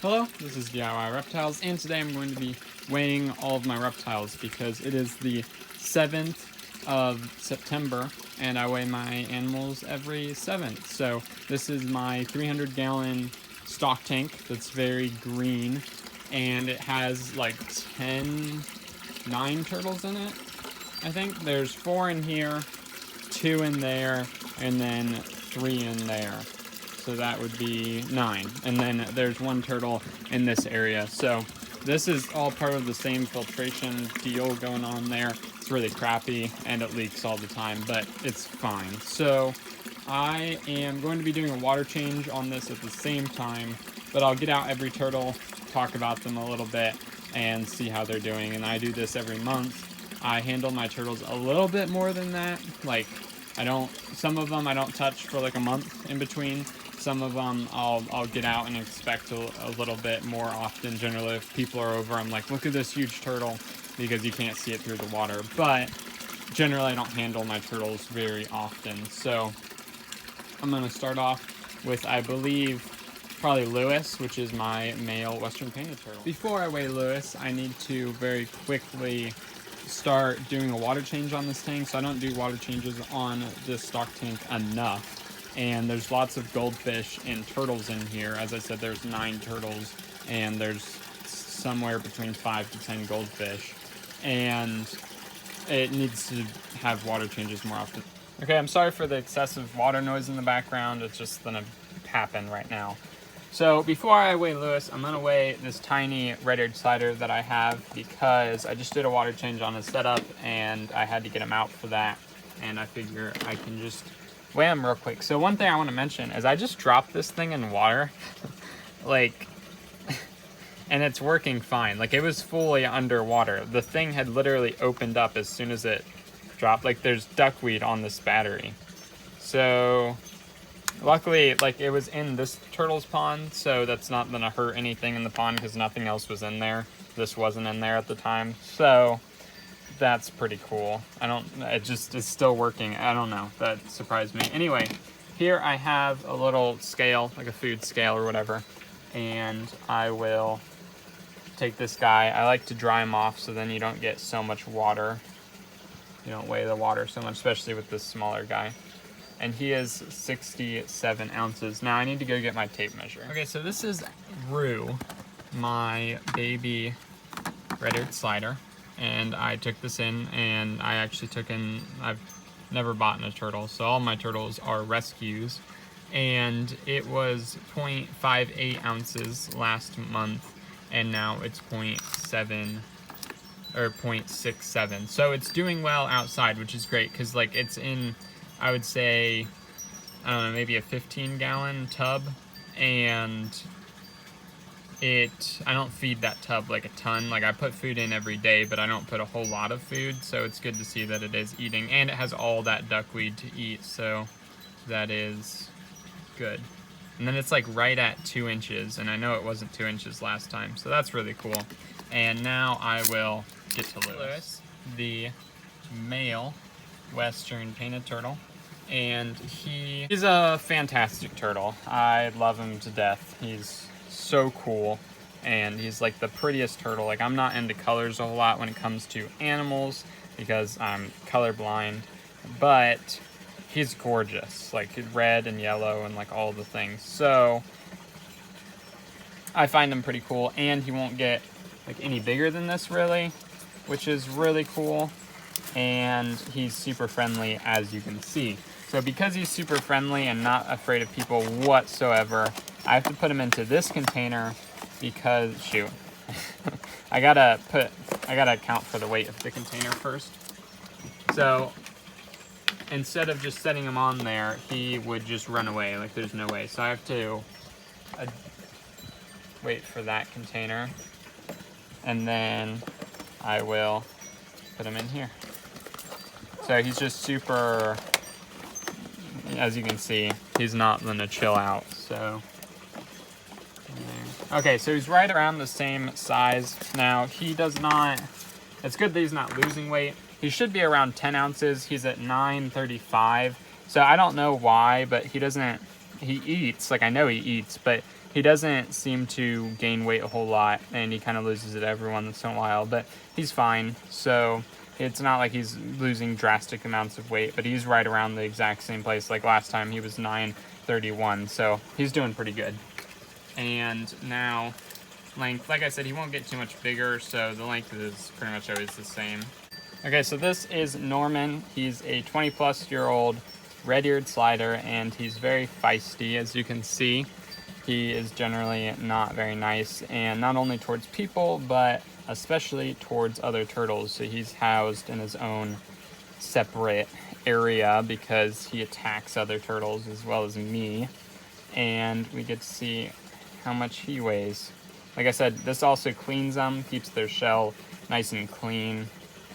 Hello, this is DIY Reptiles, and today I'm going to be weighing all of my reptiles because it is the 7th of September, and I weigh my animals every 7th. So this is my 300-gallon stock tank that's very green, and it has like 9 turtles in it, I think. There's 4 in here, 2 in there, and then 3 in there. So that would be 9. And then there's 1 turtle in this area. So this is all part of the same filtration deal going on there. It's really crappy and it leaks all the time, but it's fine. So I am going to be doing a water change on this at the same time, but I'll get out every turtle, talk about them a little bit, and see how they're doing. And I do this every month. I handle my turtles a little bit more than that. Like, some of them I don't touch for like a month in between. Some of them I'll get out and inspect a little bit more often. Generally, if people are over, I'm like, look at this huge turtle, because you can't see it through the water. But generally, I don't handle my turtles very often. So I'm going to start off with, I believe, probably Lewis, which is my male Western painted turtle. Before I weigh Lewis, I need to very quickly start doing a water change on this tank. So I don't do water changes on this stock tank enough. And there's lots of goldfish and turtles in here. As I said, there's 9 turtles, and there's somewhere between 5 to 10 goldfish. And it needs to have water changes more often. Okay, I'm sorry for the excessive water noise in the background. It's just gonna happen right now. So before I weigh Lewis, I'm gonna weigh this tiny Braided Slider that I have, because I just did a water change on his setup and I had to get him out for that. And I figure I can just weigh him real quick. So one thing I want to mention is I just dropped this thing in water, like, and it's working fine. Like, it was fully underwater. The thing had literally opened up as soon as it dropped. Like, there's duckweed on this battery. So luckily, like, it was in this turtle's pond, so that's not gonna hurt anything in the pond because nothing else was in there. This wasn't in there at the time. So that's pretty cool. It's still working. I don't know, that surprised me. Anyway, here I have a little scale, like a food scale or whatever, and I will take this guy. I like to dry him off so then you don't get so much water. You don't weigh the water so much, especially with this smaller guy. And he is 67 ounces. Now I need to go get my tape measure. Okay, so this is Rue, my baby Braided Slider. And I took this in, and I actually took in, I've never bought a turtle, so all my turtles are rescues. And it was 0.58 ounces last month, and now it's 0.7 or 0.67. So it's doing well outside, which is great, because like it's in, I would say, I don't know, maybe a 15-gallon tub, and I don't feed that tub like a ton. Like, I put food in every day, but I don't put a whole lot of food, so it's good to see that it is eating, and it has all that duckweed to eat, so that is good. And then it's like right at 2 inches, and I know it wasn't 2 inches last time, so that's really cool. And now I will get to Lewis, the male Western painted turtle. And he's a fantastic turtle. I love him to death. He's so cool, and he's like the prettiest turtle. Like, I'm not into colors a whole lot when it comes to animals because I'm colorblind, but he's gorgeous, like red and yellow and like all the things. So I find him pretty cool, and he won't get like any bigger than this really, which is really cool. And he's super friendly, as you can see. So because he's super friendly and not afraid of people whatsoever, I have to put him into this container because, shoot, I gotta account for the weight of the container first. So instead of just setting him on there, he would just run away. Like, there's no way. So I have to wait for that container, and then I will put him in here. So he's just super, as you can see, he's not gonna chill out, so. Okay, so he's right around the same size. Now, he does not, it's good that he's not losing weight. He should be around 10 ounces. He's at 935. So I don't know why, but he eats, like I know he eats, but He doesn't seem to gain weight a whole lot, and he kind of loses it every once in a while, but he's fine. So it's not like he's losing drastic amounts of weight, but he's right around the exact same place. Like last time he was 931, so he's doing pretty good. And now length, like I said, he won't get too much bigger, so the length is pretty much always the same. Okay, so this is Norman. He's a 20-plus-year-old red-eared slider, and he's very feisty, as you can see. He is generally not very nice, and not only towards people, but especially towards other turtles. So he's housed in his own separate area because he attacks other turtles as well as me. And we get to see how much he weighs. Like I said, this also cleans them, keeps their shell nice and clean.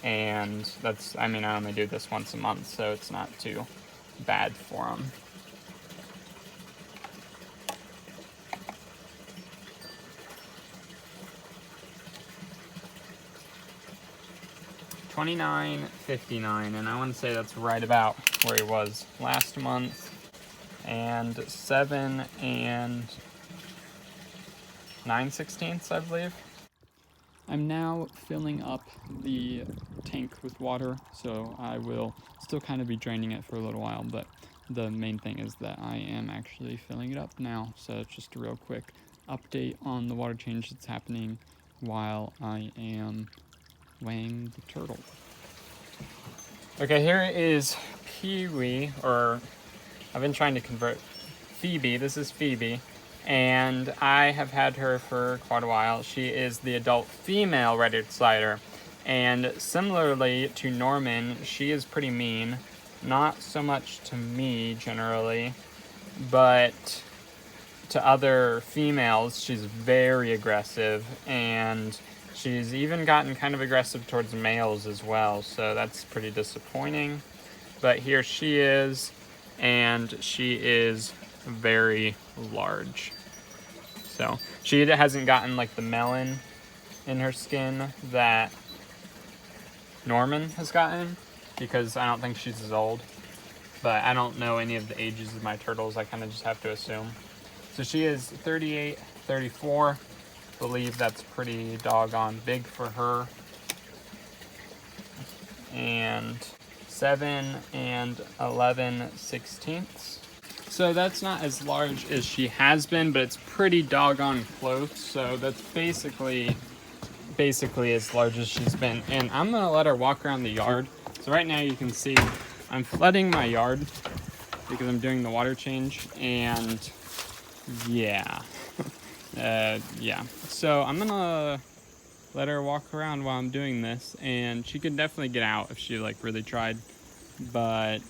And that's, I mean, I only do this once a month, so it's not too bad for them. $29.59, and I want to say that's right about where he was last month. And 7 9/16, I believe. I'm now filling up the tank with water, so I will still kind of be draining it for a little while, but the main thing is that I am actually filling it up now. So it's just a real quick update on the water change that's happening while I am weighing the turtle. Okay, here is Pee-wee, or I've been trying to convert Phoebe. This is Phoebe, and I have had her for quite a while. She is the adult female red-eared slider, and similarly to Norman, she is pretty mean. Not so much to me generally, but to other females, she's very aggressive, and she's even gotten kind of aggressive towards males as well, so that's pretty disappointing. But here she is, and she is very large. So she hasn't gotten like the melon in her skin that Norman has gotten, because I don't think she's as old. But I don't know any of the ages of my turtles. I kind of just have to assume. So she is 38, 34. Believe that's pretty doggone big for her. And 7 11/16. So that's not as large as she has been, but it's pretty doggone close. So that's basically as large as she's been. And I'm gonna let her walk around the yard. So right now you can see I'm flooding my yard because I'm doing the water change, and yeah. Yeah. So I'm gonna let her walk around while I'm doing this, and she could definitely get out if she like really tried, but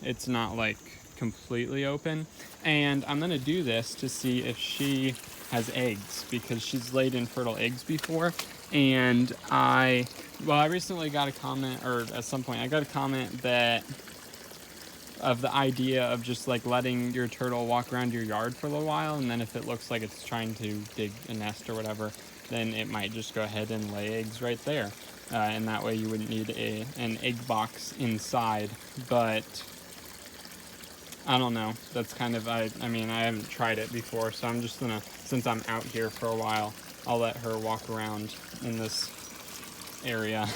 it's not like completely open. And I'm gonna do this to see if she has eggs, because she's laid infertile eggs before. And I recently got a comment, or at some point I got a comment that of the idea of just like letting your turtle walk around your yard for a little while, and then if it looks like it's trying to dig a nest or whatever, then it might just go ahead and lay eggs right there. And that way you wouldn't need an egg box inside. But I don't know. That's kind of, I mean, I haven't tried it before, so I'm just gonna, since I'm out here for a while, I'll let her walk around in this area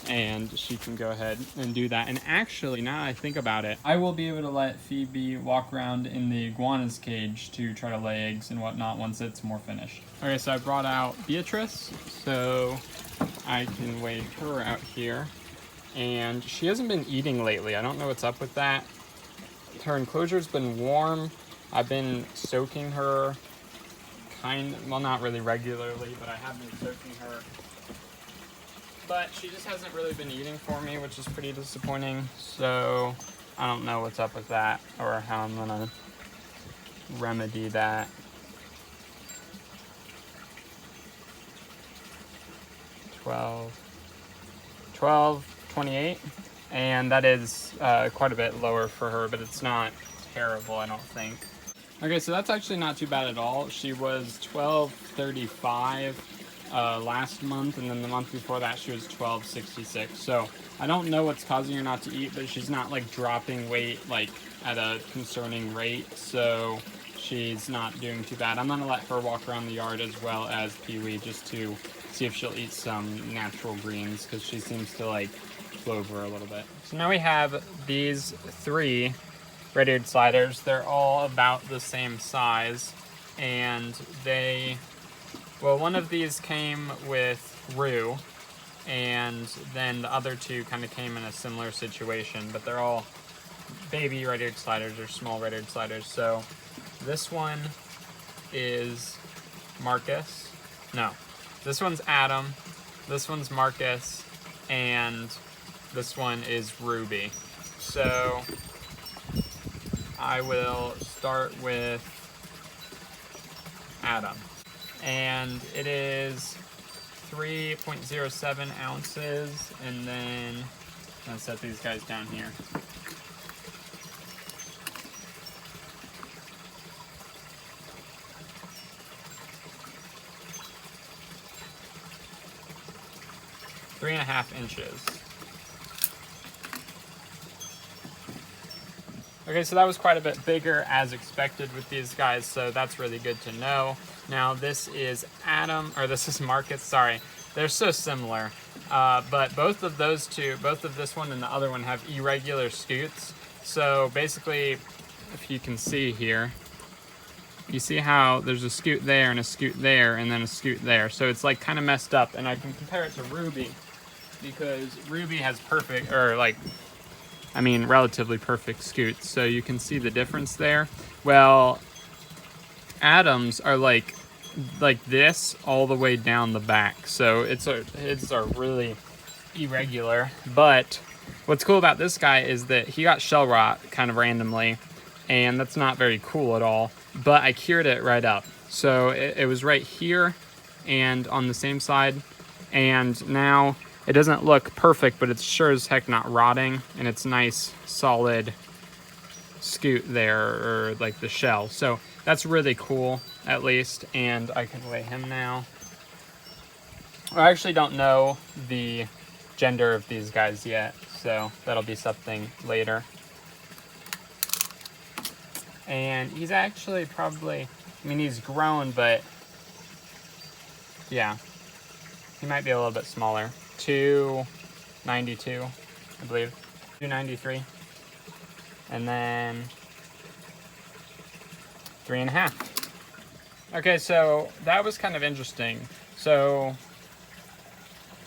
and she can go ahead and do that. And actually, now that I think about it, I will be able to let Phoebe walk around in the iguana's cage to try to lay eggs and whatnot once it's more finished. Okay, so I brought out Beatrice, so I can weigh her out here. And she hasn't been eating lately. I don't know what's up with that. Her enclosure's been warm. I've been soaking her well, not really regularly, but I have been soaking her. But she just hasn't really been eating for me, which is pretty disappointing. So I don't know what's up with that or how I'm gonna remedy that. 12.28, and that is quite a bit lower for her, but it's not terrible, I don't think. Okay, so that's actually not too bad at all. She was 12.35 last month, and then the month before that she was 12.66. So I don't know what's causing her not to eat, but she's not like dropping weight like at a concerning rate. So she's not doing too bad. I'm gonna let her walk around the yard as well as Pee-wee, just to see if she'll eat some natural greens, because she seems to like clover a little bit. So now we have these 3 Braided Sliders. They're all about the same size, and well, one of these came with Rue, and then the other 2 kind of came in a similar situation, but they're all baby Braided Sliders or small Braided Sliders. So this one is Marcus. No, this one's Adam, this one's Marcus, and this one is Ruby. So I will start with Adam. And it is 3.07 ounces, and then I'm gonna set these guys down here. Three and a half inches. Okay, so that was quite a bit bigger as expected with these guys, so that's really good to know. Now this is this is Marcus, sorry. They're so similar, but both of those 2, both of this one and the other one, have irregular scoots. So basically, if you can see here, you see how there's a scoot there and a scoot there and then a scoot there. So it's like kind of messed up, and I can compare it to Ruby, because Ruby has relatively perfect scoots. So you can see the difference there. Well, Adam's are like this all the way down the back. So it's a really irregular. But what's cool about this guy is that he got shell rot kind of randomly, and that's not very cool at all. But I cured it right up. So it was right here and on the same side, and now it doesn't look perfect, but it's sure as heck not rotting, and it's nice solid scoot there, or like the shell. So that's really cool, at least. And I can weigh him now. I actually don't know the gender of these guys yet, so that'll be something later. And he's actually probably, he's grown, but yeah, he might be a little bit smaller. 292, I believe. 293. And then 3.5. Okay, so that was kind of interesting. So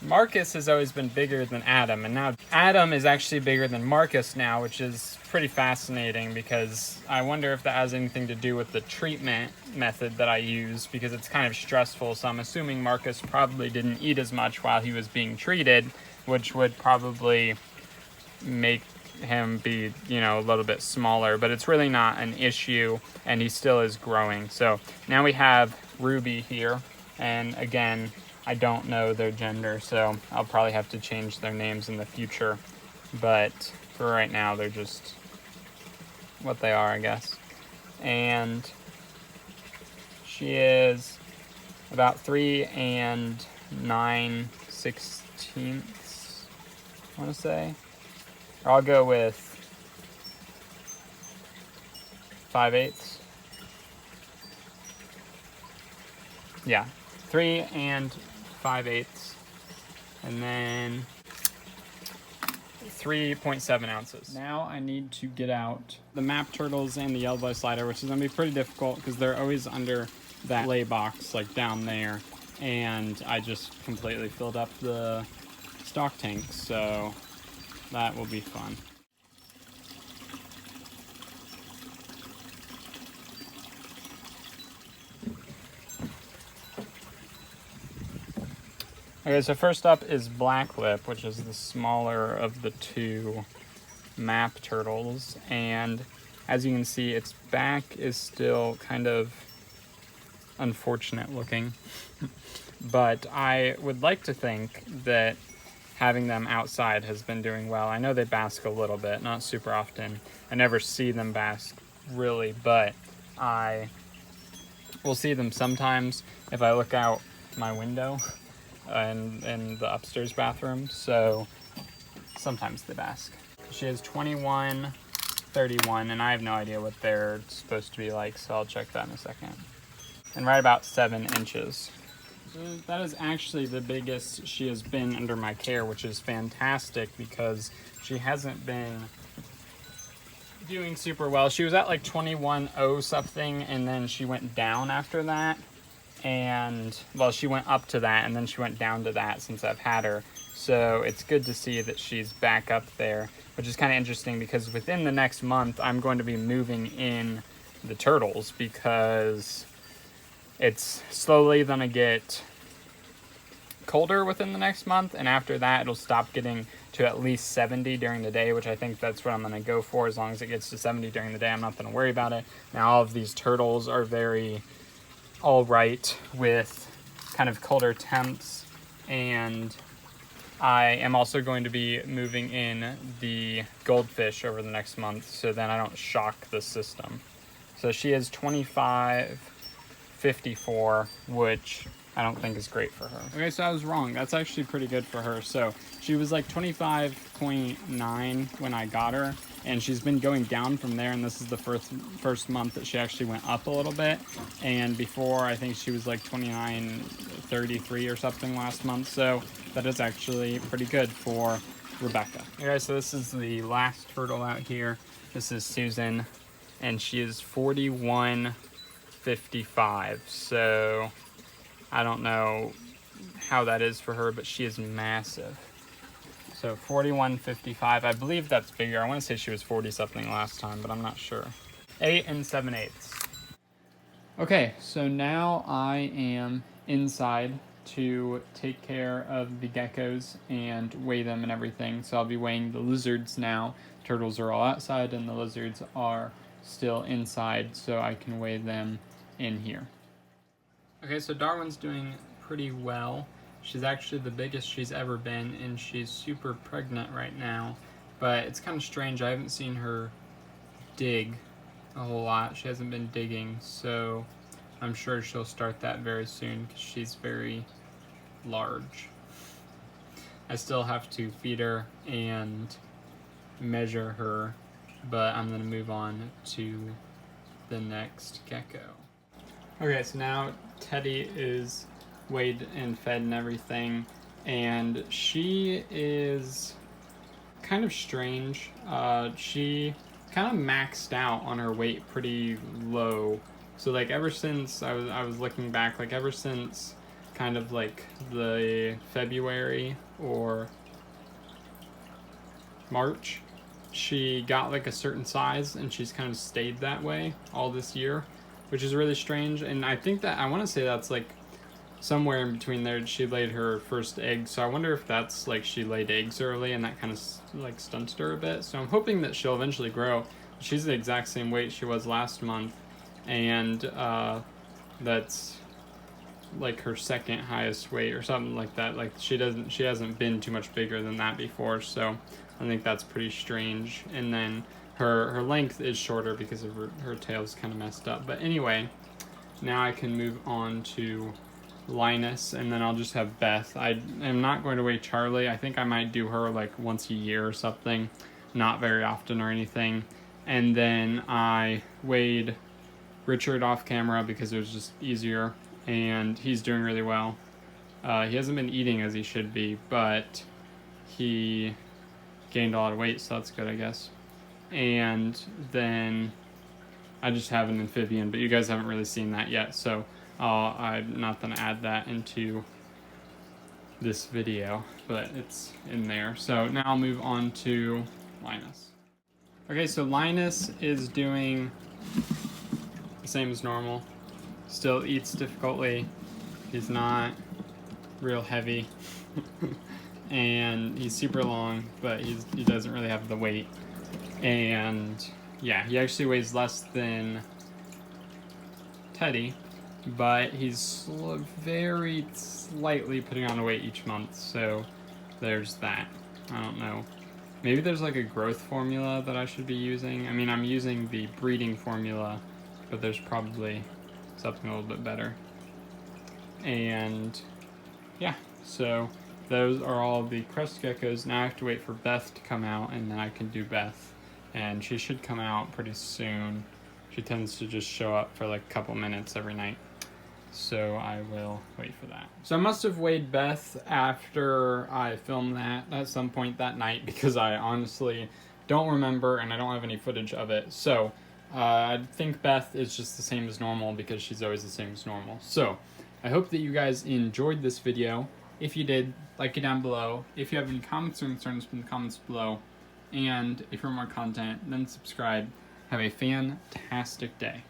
Marcus has always been bigger than Adam, and now Adam is actually bigger than Marcus now, which is pretty fascinating, because I wonder if that has anything to do with the treatment method that I use, because it's kind of stressful. So I'm assuming Marcus probably didn't eat as much while he was being treated, which would probably make him be, a little bit smaller, but it's really not an issue, and he still is growing. So now we have Ruby here, and again, I don't know their gender, so I'll probably have to change their names in the future. But for right now, they're just what they are, I guess. And she is about 3 9/16, I want to say. Or I'll go with 5/8. Yeah, 3 5/8, and then 3.7 ounces. Now I need to get out the map turtles and the yellow slider, which is going to be pretty difficult because they're always under that lay box, like down there, and I just completely filled up the stock tank, so that will be fun. Okay, so first up is Black Lip, which is the smaller of the 2 map turtles, and as you can see, its back is still kind of unfortunate looking, but I would like to think that having them outside has been doing well. I know they bask a little bit, not super often. I never see them bask really, but I will see them sometimes if I look out my window in the upstairs bathroom, so sometimes they bask. She has 21 31, and I have no idea what they're supposed to be like, so I'll check that in a second. And right about 7 inches. So that is actually the biggest she has been under my care, which is fantastic because she hasn't been doing super well. She was at like 21.0 something, and then she went down after that. And, well, she went up to that, and then she went down to that since I've had her. So it's good to see that she's back up there, which is kind of interesting because within the next month, I'm going to be moving in the turtles because it's slowly going to get colder within the next month, and after that it'll stop getting to at least 70 during the day, which I think that's what I'm going to go for. As long as it gets to 70 during the day, I'm not going to worry about it. Now all of these turtles are very all right with kind of colder temps, and I am also going to be moving in the goldfish over the next month, so then I don't shock the system. So she is 25.54, which I don't think is great for her. Okay, so I was wrong. That's actually pretty good for her. So she was like 25.9 when I got her, and she's been going down from there, and this is the first month that she actually went up a little bit. And before, I think she was like 29.33 or something last month, so that is actually pretty good for Rebecca. Okay, so this is the last turtle out here. This is Susan, and she is 41.55, so I don't know how that is for her, but she is massive. So 41.55, I believe that's bigger. I want to say she was 40 something last time, but I'm not sure. 8 7/8. Okay, so now I am inside to take care of the geckos and weigh them and everything. So I'll be weighing the lizards now. Turtles are all outside and the lizards are still inside, so I can weigh them in here. Okay, so Darwin's doing pretty well. She's actually the biggest she's ever been, and she's super pregnant right now. But it's kind of strange. I haven't seen her dig a whole lot. She hasn't been digging, so I'm sure she'll start that very soon because she's very large. I still have to feed her and measure her, but I'm going to move on to the next gecko. Okay, so now Teddy is weighed and fed and everything, and she is kind of strange. She kind of maxed out on her weight pretty low. So like ever since I was looking back, like ever since kind of like the February or March, she got like a certain size and she's kind of stayed that way all this year, which is really strange. And I think that I want to say that's like somewhere in between there she laid her first egg, so I wonder if that's like she laid eggs early and that kind of like stunted her a bit. So I'm hoping that she'll eventually grow. She's the exact same weight she was last month, and that's like her second highest weight or something like that. Like she hasn't been too much bigger than that before, so I think that's pretty strange. And then her length is shorter because of her tail's kind of messed up. But anyway, now I can move on to Linus, and then I'll just have Beth. I am not going to weigh Charlie. I think I might do her like once a year or something, not very often or anything. And then I weighed Richard off camera because it was just easier, and he's doing really well. He hasn't been eating as he should be, but he gained a lot of weight, so that's good, I guess. And then I just have an amphibian, but you guys haven't really seen that yet, so I'm not going to add that into this video, but it's in there. So now I'll move on to Linus. Okay, so Linus is doing the same as normal. Still eats difficultly. He's not real heavy. And he's super long, but he doesn't really have the weight. And yeah, he actually weighs less than Teddy, but he's very slightly putting on weight each month, so there's that. I don't know. Maybe there's like a growth formula that I should be using. I mean, I'm using the breeding formula, but there's probably something a little bit better. And yeah, so those are all the crest geckos. Now I have to wait for Beth to come out, and then I can do Beth and she should come out pretty soon. She tends to just show up for like a couple minutes every night. So I will wait for that. So I must have weighed Beth after I filmed that at some point that night, because I honestly don't remember and I don't have any footage of it. So I think Beth is just the same as normal, because she's always the same as normal. So I hope that you guys enjoyed this video. If you did, like it down below. If you have any comments or concerns, in the comments below. And if you want more content, then subscribe. Have a fantastic day.